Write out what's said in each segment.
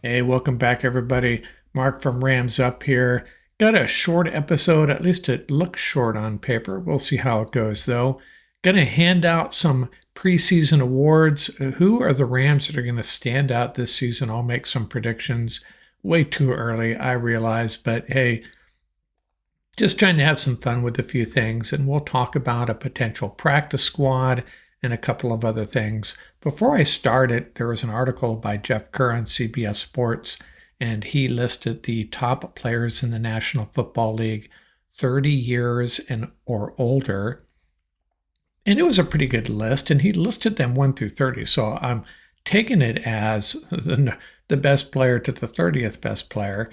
Hey, welcome back, everybody. Mark from Rams Up here. Got a short episode, at least it looks short on paper. We'll see how it goes, though. Going to hand out some preseason awards. Who are the Rams that are going to stand out this season? I'll make some predictions. Way too early, I realize, but hey, just trying to have some fun with a few things, and we'll talk about a potential practice squad and a couple of other things. Before I started, there was an article by Jeff Kerr on CBS Sports, and he listed the top players in the National Football League 30 years and or older. And it was a pretty good list, and he listed them 1 through 30. So I'm taking it as the best player to the 30th best player.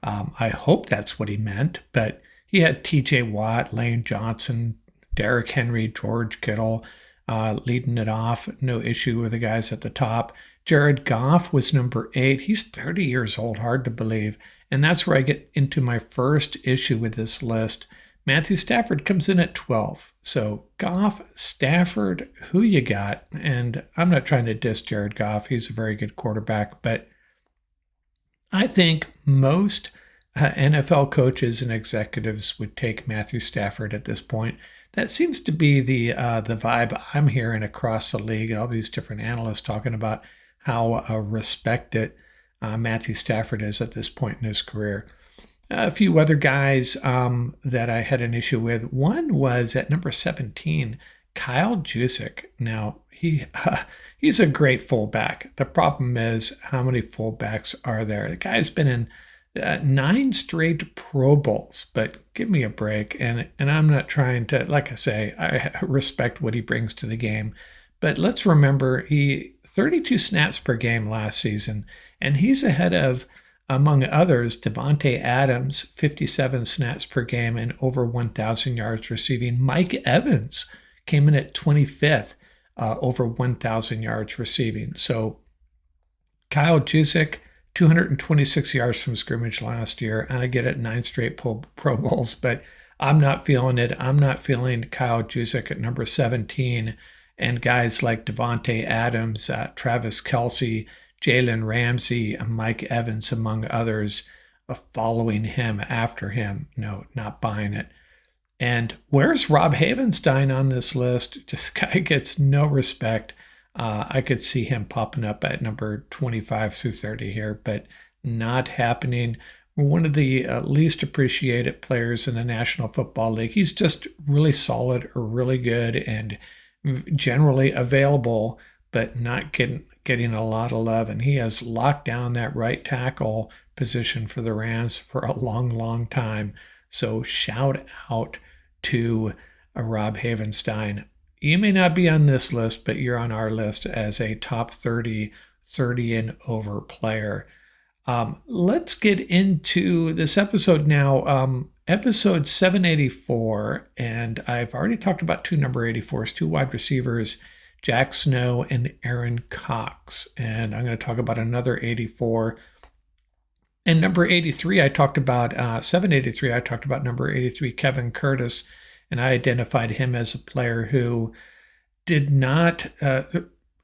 I hope that's what he meant, but he had TJ Watt, Lane Johnson, Derrick Henry, George Kittle leading it off. No issue with the guys at the top. Jared Goff was number 8. He's 30 years old, hard to believe. And that's where I get into my first issue with this list. Matthew Stafford comes in at 12. So Goff, Stafford, who you got? And I'm not trying to diss Jared Goff. He's a very good quarterback, but I think most NFL coaches and executives would take Matthew Stafford at this point. That seems to be the vibe I'm hearing across the league. All these different analysts talking about how respected Matthew Stafford is at this point in his career. A few other guys that I had an issue with. One was at number 17, Kyle Juszczyk. Now, he's a great fullback. The problem is, how many fullbacks are there? The guy's been in 9 straight Pro Bowls, but give me a break. And I'm not trying to, like I say, I respect what he brings to the game. But let's remember, he 32 snaps per game last season, and he's ahead of, among others, Davante Adams, 57 snaps per game and over 1,000 yards receiving. Mike Evans came in at 25th, over 1,000 yards receiving. So Kyle Juszczyk, 226 yards from scrimmage last year, and I get it, 9 straight Pro Bowls, but I'm not feeling it. I'm not feeling Kyle Juszczyk at number 17, and guys like Davante Adams, Travis Kelce, Jalen Ramsey, and Mike Evans, among others, following him after him. No, not buying it. And where's Rob Havenstein on this list? This guy gets no respect. I could see him popping up at number 25 through 30 here, but not happening. One of the least appreciated players in the National Football League. He's just really solid or really good and generally available, but not getting a lot of love. And he has locked down that right tackle position for the Rams for a long, long time. So shout out to Rob Havenstein. You may not be on this list, but you're on our list as a top 30 and over player. Let's get into this episode now. Episode 784, and I've already talked about 2 number 84s, 2 wide receivers, Jack Snow and Aaron Cox. And I'm going to talk about another 84. And number 83, I talked about 783. I talked about number 83, Kevin Curtis, and I identified him as a player who did not,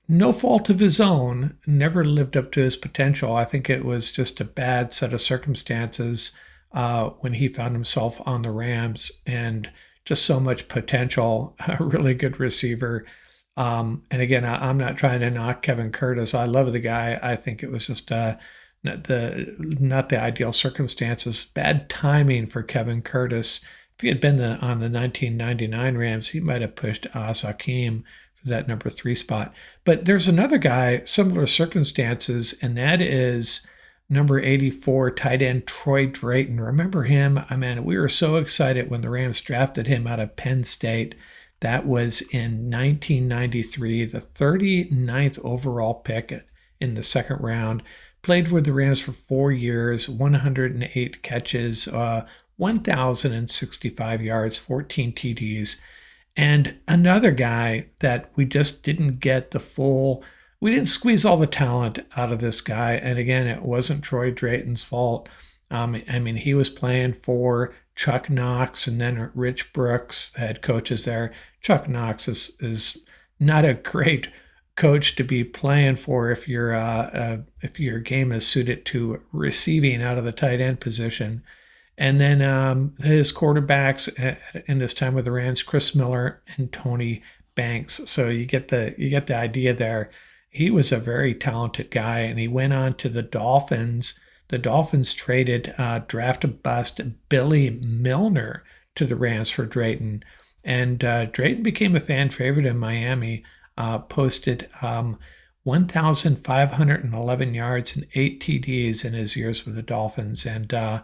no fault of his own, never lived up to his potential. I think it was just a bad set of circumstances when he found himself on the Rams, and just so much potential, a really good receiver. And again, I'm not trying to knock Kevin Curtis. I love the guy. I think it was just not the ideal circumstances. Bad timing for Kevin Curtis. If he had been on the 1999 Rams, he might have pushed Hakeem for that number 3 spot. But there's another guy, similar circumstances, and that is number 84, tight end Troy Drayton. Remember him? I mean, we were so excited when the Rams drafted him out of Penn State. That was in 1993, the 39th overall pick in the second round. Played with the Rams for 4 years, 108 catches, 1,065 yards, 14 TDs. And another guy that we just didn't get we didn't squeeze all the talent out of this guy. And again, it wasn't Troy Drayton's fault. I mean, he was playing for Chuck Knox and then Rich Brooks, the head coaches there. Chuck Knox is not a great coach to be playing for if if your game is suited to receiving out of the tight end position. And then his quarterbacks in this time with the Rams, Chris Miller and Tony Banks. So you get the idea there. He was a very talented guy, and he went on to the Dolphins. The Dolphins traded draft bust Billy Milner to the Rams for Drayton, and Drayton became a fan favorite in Miami. Posted 1,511 yards and 8 TDs in his years with the Dolphins, and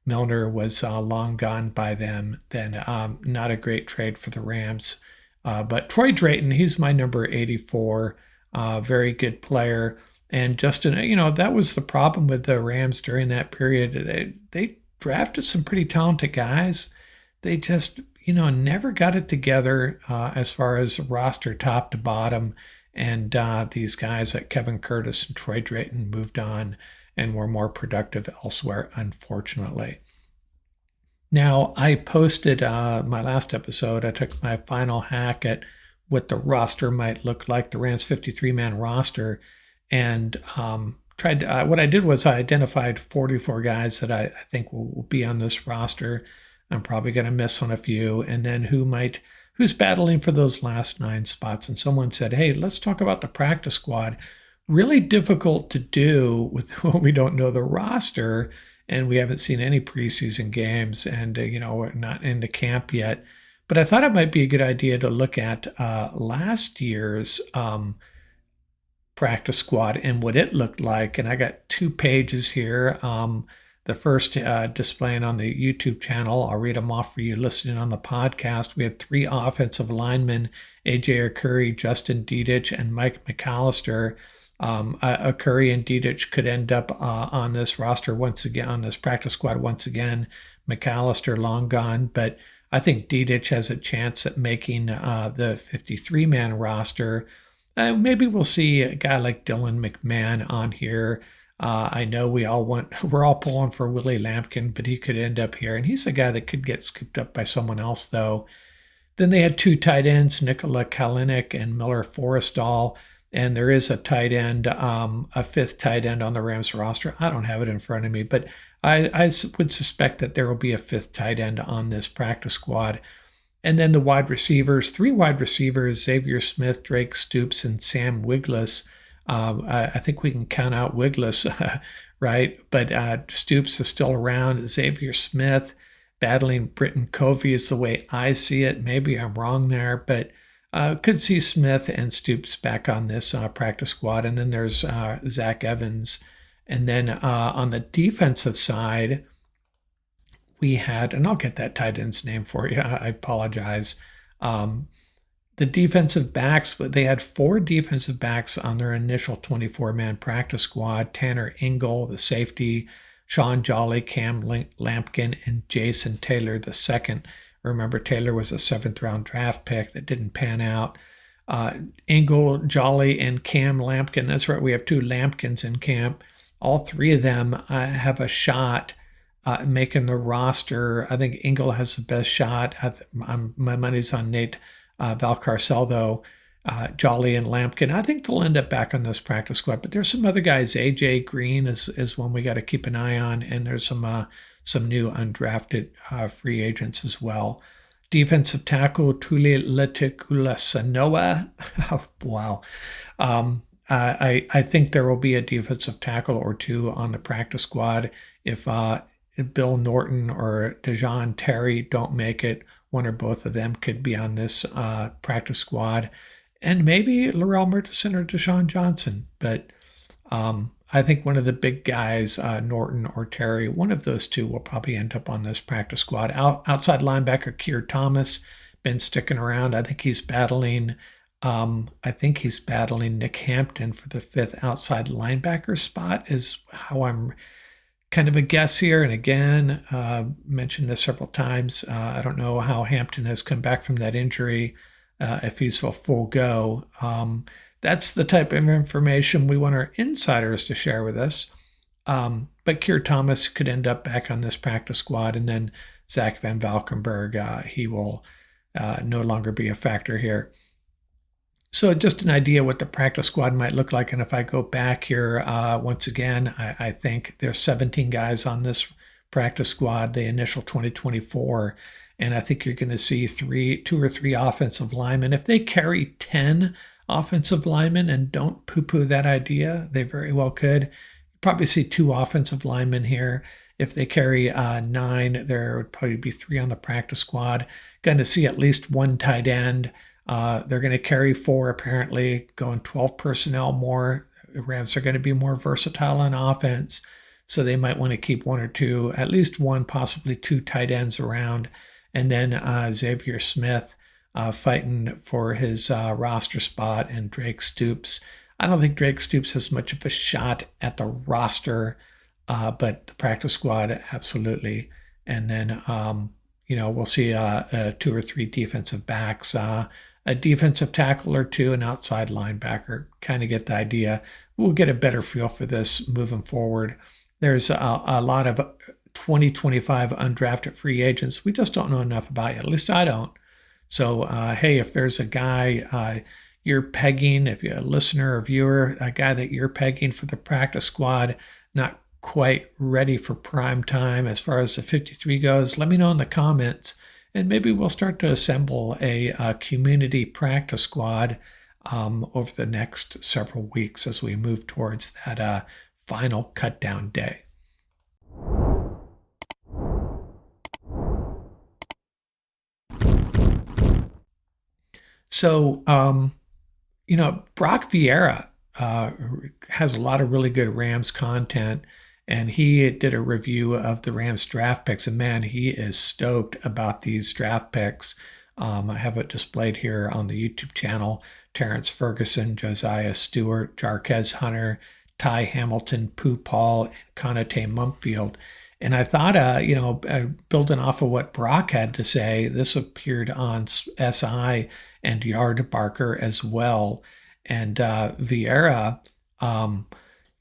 Milner was long gone by them. Then not a great trade for the Rams. But Troy Drayton, he's my number 84. Very good player. And Justin, that was the problem with the Rams during that period. They drafted some pretty talented guys. They just, never got it together as far as roster top to bottom. And these guys like Kevin Curtis and Troy Drayton moved on and were more productive elsewhere, unfortunately. Now, I posted my last episode. I took my final hack at what the roster might look like, the Rams 53-man roster, and tried to, what I did was I identified 44 guys that I think will be on this roster. I'm probably going to miss on a few, and then who's battling for those last 9 spots. And someone said, hey, let's talk about the practice squad. Really difficult to do with when we don't know the roster and we haven't seen any preseason games, and we're not into camp yet. But I thought it might be a good idea to look at last year's practice squad and what it looked like. And I got 2 pages here. The first displaying on the YouTube channel. I'll read them off for you listening on the podcast. We had 3 offensive linemen: AJ Curry, Justin Dedich, and Mike McAllister. Curry and Dedich could end up on this roster once again, on this practice squad once again. McAllister long gone, but I think Dedich has a chance at making the 53-man roster. Maybe we'll see a guy like Dylan McMahon on here. I know we're all pulling for Willie Lampkin, but he could end up here, and he's a guy that could get scooped up by someone else, though. Then they had 2 tight ends, Nikola Kalinick and Miller Forrestall. And there is a tight end, a 5th tight end on the Rams roster. I don't have it in front of me, but I would suspect that there will be a 5th tight end on this practice squad. And then the wide receivers, 3 wide receivers: Xavier Smith, Drake Stoops, and Sam Wiglusz. I think we can count out Wiglusz, right? But Stoops is still around. Xavier Smith battling Britton Covey is the way I see it. Maybe I'm wrong there, but could see Smith and Stoops back on this practice squad. And then there's Zach Evans. And then on the defensive side, we had, and I'll get that tight end's name for you. I apologize. The defensive backs, but they had 4 defensive backs on their initial 24-man practice squad: Tanner Ingle, the safety; Sean Jolly, Cam Lampkin, and Jason Taylor II. Remember, Taylor was a 7th-round draft pick that didn't pan out. Ingle, Jolly, and Cam Lampkin. That's right, we have 2 Lampkins in camp. All 3 of them have a shot making the roster. I think Ingle has the best shot. My money's on Nate Valcarcel, though. Jolly and Lampkin, I think they'll end up back on this practice squad. But there's some other guys. AJ Green is one we got to keep an eye on, and there's some new undrafted free agents as well. Defensive tackle Tuli Letekula-Sanoa. Oh, wow. I think there will be a defensive tackle or 2 on the practice squad. If Bill Norton or Dejon Terry don't make it, one or both of them could be on this practice squad. And maybe Laurel Murchison or Deshaun Johnson. But I think one of the big guys, Norton or Terry, one of those 2 will probably end up on this practice squad. Outside linebacker Keir Thomas, been sticking around. I think he's battling Nick Hampton for the 5th outside linebacker spot, is how I'm kind of a guess here. And again, mentioned this several times. I don't know how Hampton has come back from that injury, if he's a full go. That's the type of information we want our insiders to share with us. But Keir Thomas could end up back on this practice squad. And then Zach Van Valkenburg, he will no longer be a factor here. So just an idea what the practice squad might look like. And if I go back here, once again, I think there's 17 guys on this practice squad, the initial 2024. And I think you're going to see two or three offensive linemen. If they carry 10 offensive linemen, and don't poo-poo that idea, they very well could. Probably see 2 offensive linemen here. If they carry 9, there would probably be 3 on the practice squad. Going to see at least 1 tight end. They're going to carry 4, apparently, going 12 personnel more. The Rams are going to be more versatile on offense, so they might want to keep 1 or 2, at least 1, possibly 2 tight ends around. And then Xavier Smith fighting for his roster spot, and Drake Stoops. I don't think Drake Stoops has much of a shot at the roster, but the practice squad, absolutely. And then, we'll see 2 or 3 defensive backs, a defensive tackle or 2, an outside linebacker. Kind of get the idea. We'll get a better feel for this moving forward. There's a lot of 2025 undrafted free agents we just don't know enough about yet. At least I don't. So, hey, if there's a guy you're pegging, if you're a listener or viewer, a guy that you're pegging for the practice squad, not quite ready for prime time as far as the 53 goes, let me know in the comments, and maybe we'll start to assemble a community practice squad over the next several weeks as we move towards that final cut down day. So, Brock Vieiraa has a lot of really good Rams content, and he did a review of the Rams draft picks, and man, he is stoked about these draft picks. I have it displayed here on the YouTube channel. Terrence Ferguson, Josiah Stewart, Jarquez Hunter, Ty Hamilton, Pooh Paul, and Konate Mumpfield. And I thought, building off of what Brock had to say, this appeared on SI and Yardbarker as well. And Vieiraa,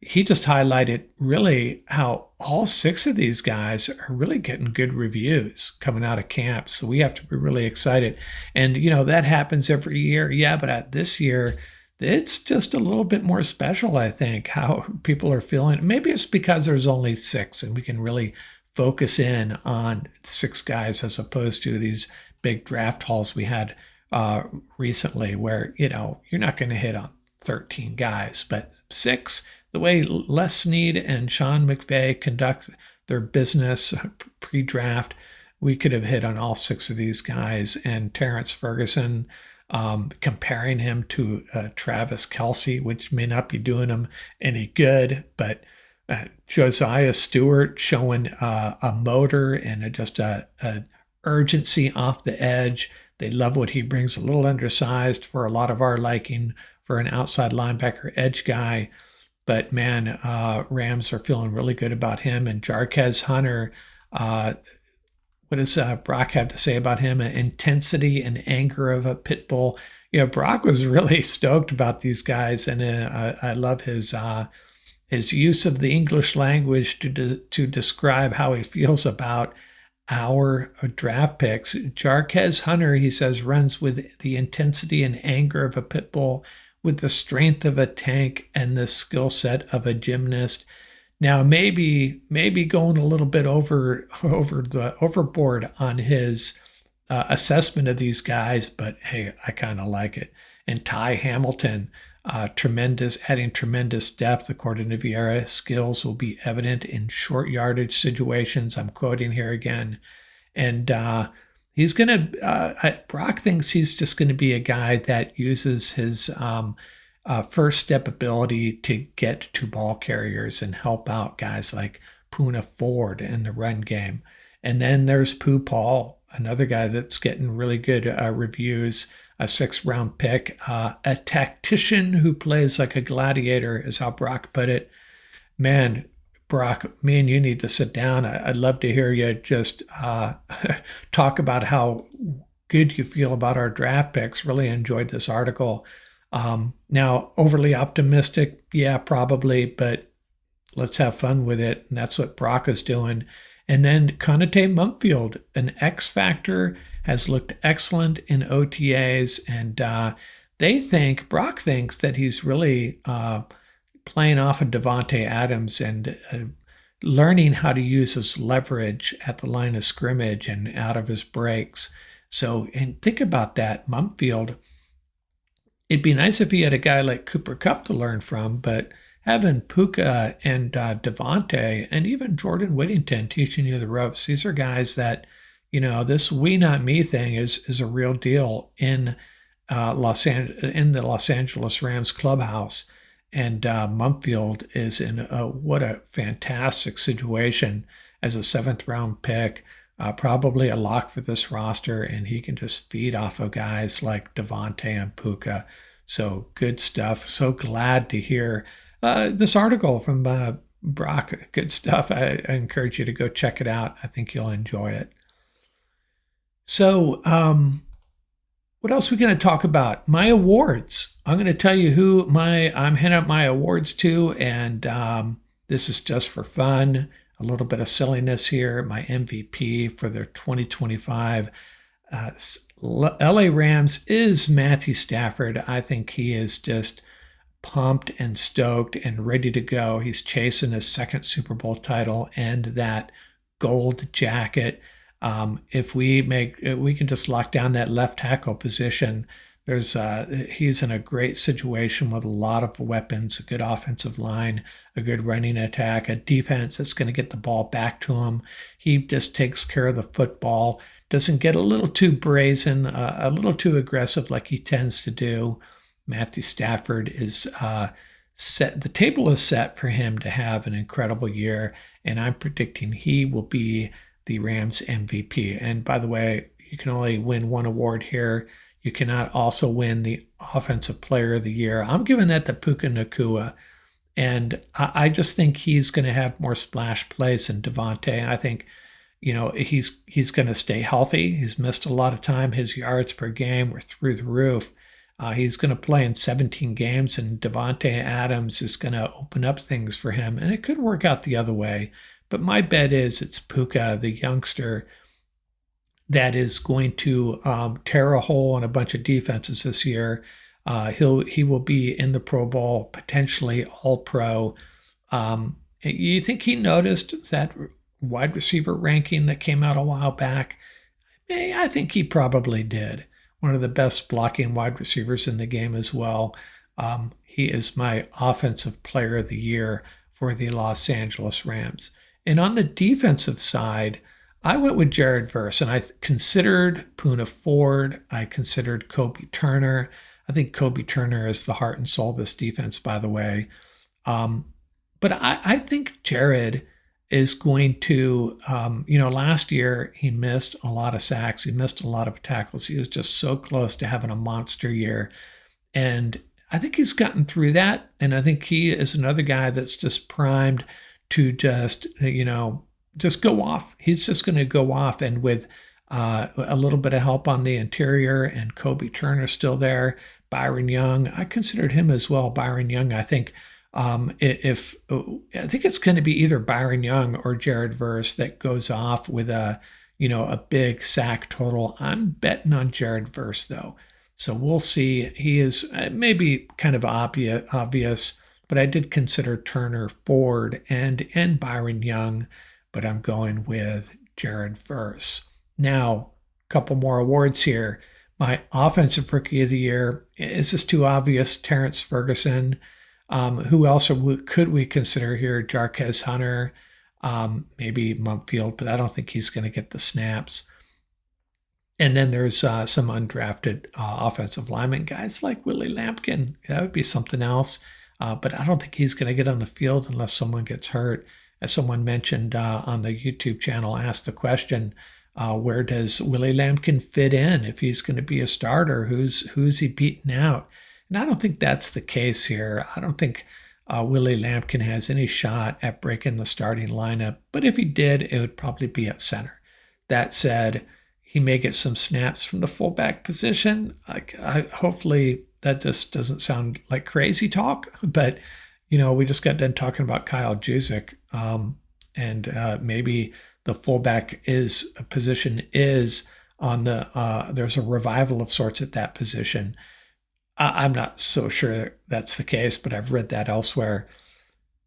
he just highlighted really how all 6 of these guys are really getting good reviews coming out of camp. So we have to be really excited. And, that happens every year. Yeah, but this year, it's just a little bit more special, I think, how people are feeling. Maybe it's because there's only 6 and we can really focus in on 6 guys as opposed to these big draft hauls we had recently where, you're not going to hit on 13 guys, but 6, the way Les Snead and Sean McVay conduct their business pre-draft, we could have hit on all 6 of these guys. And Terrence Ferguson, comparing him to Travis Kelce, which may not be doing him any good, but Josiah Stewart showing a motor and just a urgency off the edge. They love what he brings, a little undersized for a lot of our liking for an outside linebacker edge guy. But man, Rams are feeling really good about him. And Jarquez Hunter, what does Brock have to say about him? Intensity and anger of a pit bull. Brock was really stoked about these guys, and I love his use of the English language to describe how he feels about our draft picks. Jarquez Hunter, he says, runs with the intensity and anger of a pit bull, with the strength of a tank and the skill set of a gymnast. Now, maybe going a little bit overboard on his assessment of these guys, but hey, I kind of like it. And Ty Hamilton, adding tremendous depth, according to Vieiraa. Skills will be evident in short yardage situations. I'm quoting here again. And he's going to, Brock thinks he's just going to be a guy that uses his first step ability to get to ball carriers and help out guys like Poona Ford in the run game. And then there's Pooh Paul, another guy that's getting really good reviews, a 6th-round pick, a tactician who plays like a gladiator, is how Brock put it. Man, Brock, me and you need to sit down. I'd love to hear you just talk about how good you feel about our draft picks. Really enjoyed this article. Now, overly optimistic, yeah, probably, but let's have fun with it. And that's what Brock is doing. And then Konate Mumpfield, an X factor, has looked excellent in OTAs. And Brock thinks that he's really playing off of Davante Adams and learning how to use his leverage at the line of scrimmage and out of his breaks. So, and think about that, Mumfield. It'd be nice if he had a guy like Cooper Kupp to learn from, but having Puka and Devontae and even Jordan Whittington teaching you the ropes, these are guys that, this we not me thing is a real deal in in the Los Angeles Rams clubhouse. And Mumfield is in what a fantastic situation as a seventh round pick, probably a lock for this roster, and he can just feed off of guys like Devontae and Puka. So good stuff. So glad to hear this article from Brock. Good stuff. I encourage you to go check it out. I think you'll enjoy it. So, what else are we going to talk about? My awards. I'm going to tell you who I'm handing out my awards to, and this is just for fun. A little bit of silliness here. My MVP for their 2025 LA Rams is Matthew Stafford. I think he is just pumped and stoked and ready to go. He's chasing his second Super Bowl title and that gold jacket. If we can just lock down that left tackle position. He's in a great situation with a lot of weapons, a good offensive line, a good running attack, a defense that's going to get the ball back to him. He just takes care of the football, doesn't get a little too brazen, a little too aggressive like he tends to do. Matthew Stafford is set. The table is set for him to have an incredible year, and I'm predicting he will be the Rams MVP. And by the way, you can only win one award here. You cannot also win the Offensive Player of the Year. I'm giving that to Puka Nacua. And I just think he's going to have more splash plays than Devontae. I think, he's going to stay healthy. He's missed a lot of time. His yards per game were through the roof. He's going to play in 17 games, and Davante Adams is going to open up things for him. And it could work out the other way. But my bet is it's Puka, the youngster, that is going to tear a hole in a bunch of defenses this year. He will be in the Pro Bowl, potentially All-Pro. You think he noticed that wide receiver ranking that came out a while back? I think he probably did. One of the best blocking wide receivers in the game as well. He is my Offensive Player of the Year for the Los Angeles Rams. And on the defensive side, I went with Jared Verse, and I considered Poona Ford. I considered Kobe Turner. I think Kobe Turner is the heart and soul of this defense, by the way. But I think Jared is going to, last year he missed a lot of sacks. He missed a lot of tackles. He was just so close to having a monster year. And I think he's gotten through that. And I think he is another guy that's just primed to just go off. He's just going to go off, and with a little bit of help on the interior, and Kobe Turner still there, Byron Young, I considered him as well. Byron Young, I think I think it's going to be either Byron Young or Jared Verse that goes off with a big sack total. I'm betting on Jared Verse though, so we'll see. He is maybe kind of obvious. But I did consider Turner, Ford, and Byron Young, but I'm going with Jared Verse. Now, a couple more awards here. My Offensive Rookie of the Year, is this too obvious? Terrence Ferguson. Who else could we consider here? Jarquez Hunter, maybe Mumfield, but I don't think he's going to get the snaps. And then there's some undrafted offensive lineman guys like Willie Lampkin. That would be something else. But I don't think he's going to get on the field unless someone gets hurt. As someone mentioned on the YouTube channel, asked the question, where does Willie Lampkin fit in? If he's going to be a starter, who's he beating out? And I don't think that's the case here. I don't think Willie Lampkin has any shot at breaking the starting lineup. But if he did, it would probably be at center. That said, he may get some snaps from the fullback position. Hopefully that just doesn't sound like crazy talk, but we just got done talking about Kyle Juszczyk, and maybe the fullback position is on the. There's a revival of sorts at that position. I'm not so sure that's the case, but I've read that elsewhere.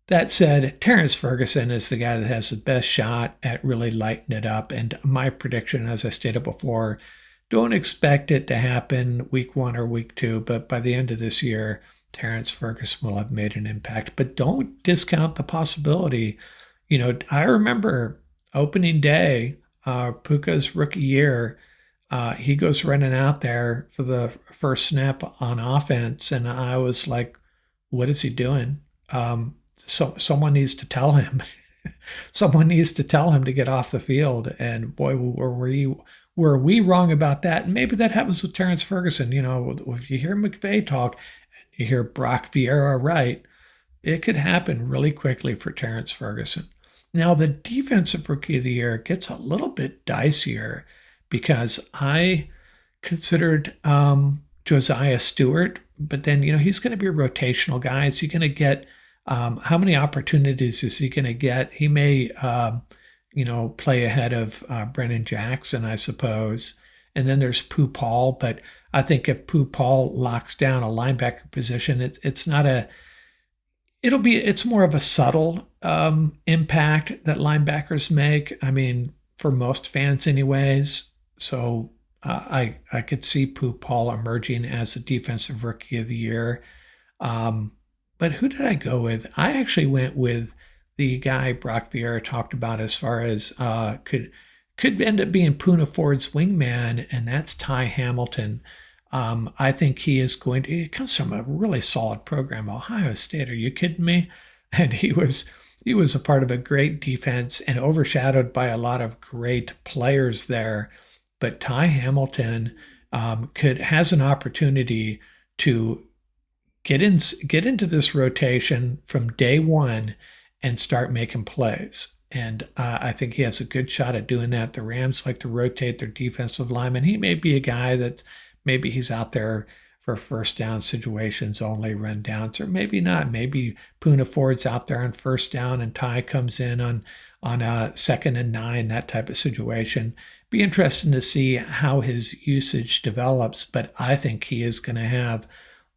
That said, Terrence Ferguson is the guy that has the best shot at really lighting it up. And my prediction, as I stated before, don't expect it to happen week 1 or week 2, but by the end of this year, Terrence Ferguson will have made an impact. But don't discount the possibility. I remember opening day, Puka's rookie year. He goes running out there for the first snap on offense, and I was like, "What is he doing?" So someone needs to tell him. Someone needs to tell him to get off the field. And boy, were we wrong about that? And maybe that happens with Terrence Ferguson. If you hear McVay talk, you hear Brock Vieiraa right, it could happen really quickly for Terrence Ferguson. Now, the defensive rookie of the year gets a little bit dicier because I considered Josiah Stewart, but then, he's going to be a rotational guy. Is he going to get, how many opportunities is he going to get? He may, play ahead of Brennan Jackson, I suppose. And then there's Pooh Paul, but I think if Pooh Paul locks down a linebacker position, it's not a it's more of a subtle impact that linebackers make. I mean, for most fans, anyways. So I could see Pooh Paul emerging as the defensive rookie of the year. But who did I go with? I actually went with the guy Brock Vieiraa talked about as far as could end up being Poona Ford's wingman, and that's Ty Hamilton. I think he comes from a really solid program, Ohio State. Are you kidding me? And he was a part of a great defense and overshadowed by a lot of great players there. But Ty Hamilton has an opportunity to get into this rotation from day one and start making plays. And I think he has a good shot at doing that. The Rams like to rotate their defensive lineman. He may be a guy that maybe he's out there for first down situations only, run downs, or maybe not. Maybe Poona Ford's out there on first down and Ty comes in on a 2nd and 9, that type of situation. Be interesting to see how his usage develops, but I think he is going to have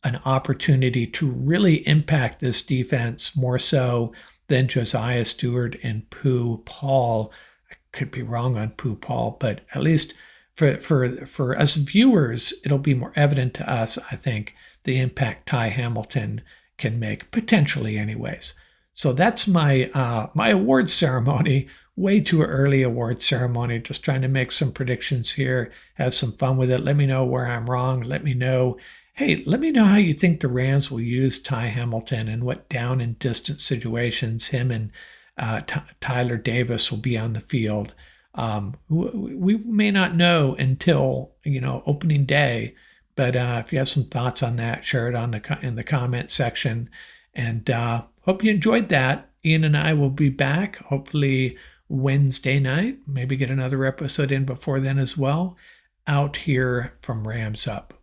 an opportunity to really impact this defense more so than Josiah Stewart and Pooh Paul. I could be wrong on Pooh Paul, but at least for us viewers, it'll be more evident to us, I think, the impact Ty Hamilton can make, potentially anyways. So that's my my award ceremony. Way too early award ceremony. Just trying to make some predictions here, have some fun with it. Let me know where I'm wrong. Let me know how you think the Rams will use Ty Hamilton and what down and distance situations him and Tyler Davis will be on the field. We may not know until opening day, but if you have some thoughts on that, share it in the comment section. And hope you enjoyed that. Ian and I will be back hopefully Wednesday night. Maybe get another episode in before then as well. Out here from Rams Up.